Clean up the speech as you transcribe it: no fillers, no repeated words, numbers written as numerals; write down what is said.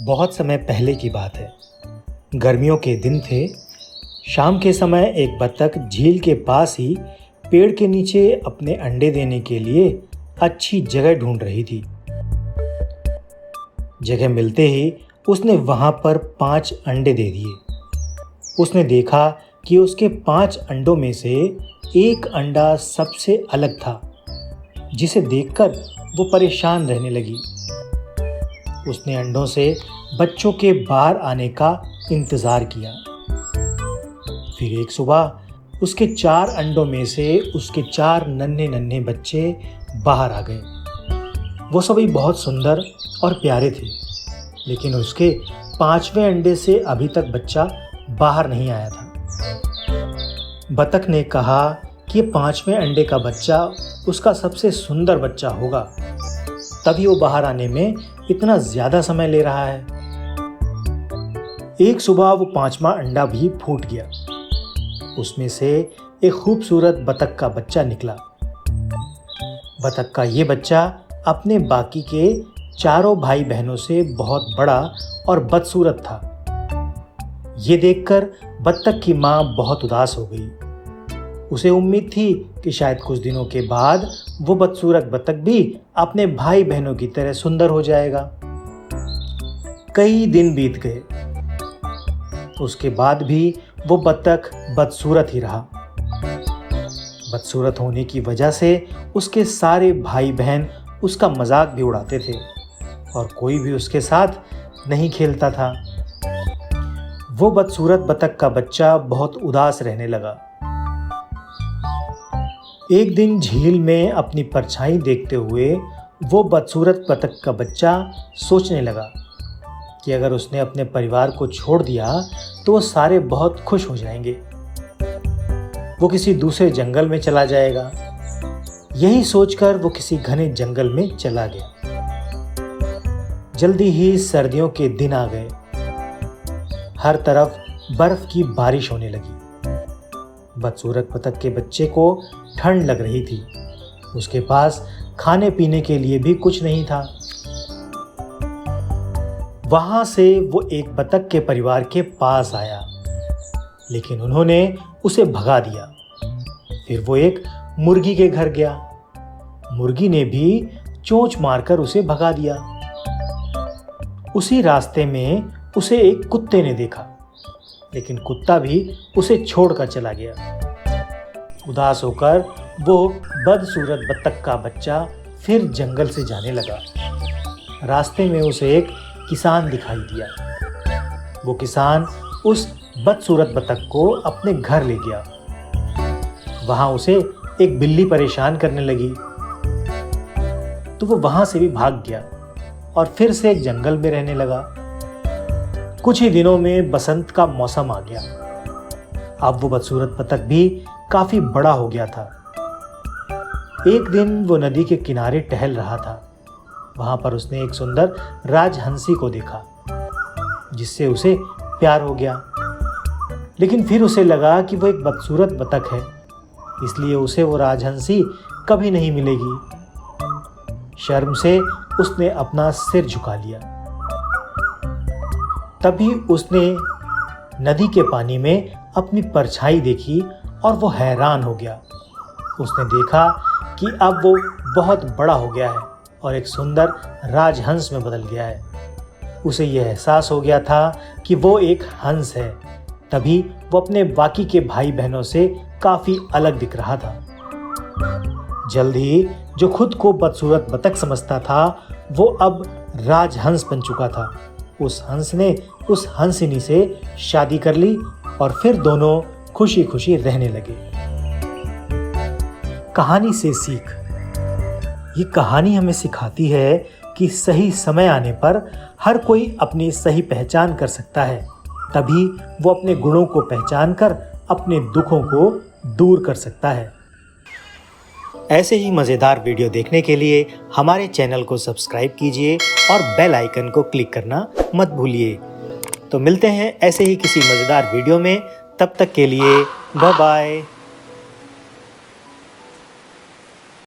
बहुत समय पहले की बात है। गर्मियों के दिन थे। शाम के समय एक बतख झील के पास ही पेड़ के नीचे अपने अंडे देने के लिए अच्छी जगह ढूंढ रही थी। जगह मिलते ही उसने वहां पर 5 अंडे दे दिए। उसने देखा कि उसके 5 अंडों में से एक अंडा सबसे अलग था, जिसे देखकर वो परेशान रहने लगी। उसने अंडों से बच्चों के बाहर आने का इंतजार किया। फिर एक सुबह उसके 4 अंडों में से उसके 4 नन्हे नन्हे बच्चे बाहर आ गए। वो सभी बहुत सुंदर और प्यारे थे, लेकिन उसके 5वें अंडे से अभी तक बच्चा बाहर नहीं आया था। बतख ने कहा कि 5वें अंडे का बच्चा उसका सबसे सुंदर बच्चा होगा, तभी वो बाहर आने में इतना ज्यादा समय ले रहा है। एक सुबह वो 5वां अंडा भी फूट गया। उसमें से एक खूबसूरत बतख का बच्चा निकला। बतख का ये बच्चा अपने बाकी के चारों भाई बहनों से बहुत बड़ा और बदसूरत था। ये देखकर बतख की माँ बहुत उदास हो गई। उसे उम्मीद थी कि शायद कुछ दिनों के बाद वो बदसूरत बतख भी अपने भाई बहनों की तरह सुंदर हो जाएगा। कई दिन बीत गए। उसके बाद भी वो बतख बदसूरत ही रहा। बदसूरत होने की वजह से उसके सारे भाई बहन उसका मजाक भी उड़ाते थे और कोई भी उसके साथ नहीं खेलता था। वो बदसूरत बतख का बच्चा बहुत उदास रहने लगा। एक दिन झील में अपनी परछाई देखते हुए वो बदसूरत बतख का बच्चा सोचने लगा कि अगर उसने अपने परिवार को छोड़ दिया तो वो सारे बहुत खुश हो जाएंगे। वो किसी दूसरे जंगल में चला जाएगा। यही सोचकर वो किसी घने जंगल में चला गया। जल्दी ही सर्दियों के दिन आ गए। हर तरफ बर्फ की बारिश होने लगी। बदसूरत बतख के बच्चे को ठंड लग रही थी। उसके पास खाने पीने के लिए भी कुछ नहीं था। वहां से वो एक बतख के परिवार के पास आया, लेकिन उन्होंने उसे भगा दिया। फिर वो एक मुर्गी के घर गया। मुर्गी ने भी चोंच मारकर उसे भगा दिया। उसी रास्ते में उसे एक कुत्ते ने देखा, लेकिन कुत्ता भी उसे छोड़कर चला गया। उदास होकर वो बदसूरत बतख का बच्चा फिर जंगल से जाने लगा। रास्ते में उसे एक किसान दिखाई दिया। वो किसान उस बदसूरत बतख को अपने घर ले गया। वहां उसे एक बिल्ली परेशान करने लगी, तो वो वहां से भी भाग गया और फिर से एक जंगल में रहने लगा। कुछ ही दिनों में बसंत का मौसम आ गया। अब वो बदसूरत बतख भी काफी बड़ा हो गया था। एक दिन वो नदी के किनारे टहल रहा था। वहां पर उसने एक सुंदर राजहंसी को देखा, जिससे उसे प्यार हो गया। लेकिन फिर उसे लगा कि वो एक बदसूरत बतख है, इसलिए उसे वो राजहंसी कभी नहीं मिलेगी। शर्म से उसने अपना सिर झुका लिया। तभी उसने नदी के पानी में अपनी परछाई देखी और वो हैरान हो गया। उसने देखा कि अब वो बहुत बड़ा हो गया है और एक सुंदर राजहंस में बदल गया है। उसे यह एहसास हो गया था कि वो एक हंस है। तभी वो अपने बाकी के भाई बहनों से काफी अलग दिख रहा था। जल्द ही जो खुद को बदसूरत बतख समझता था, वो अब राजहंस बन चुका था। उस हंस ने उस हंसिनी से शादी कर ली और फिर दोनों खुशी खुशी रहने लगे। कहानी से सीख। ये कहानी हमें सिखाती है कि सही समय आने पर हर कोई अपनी सही पहचान कर सकता है। तभी वो अपने गुणों को पहचान कर अपने दुखों को दूर कर सकता है। ऐसे ही मज़ेदार वीडियो देखने के लिए हमारे चैनल को सब्सक्राइब कीजिए और बेल आइकन को क्लिक करना मत भूलिए। तो मिलते हैं ऐसे ही किसी मज़ेदार वीडियो में। तब तक के लिए बाय बाय।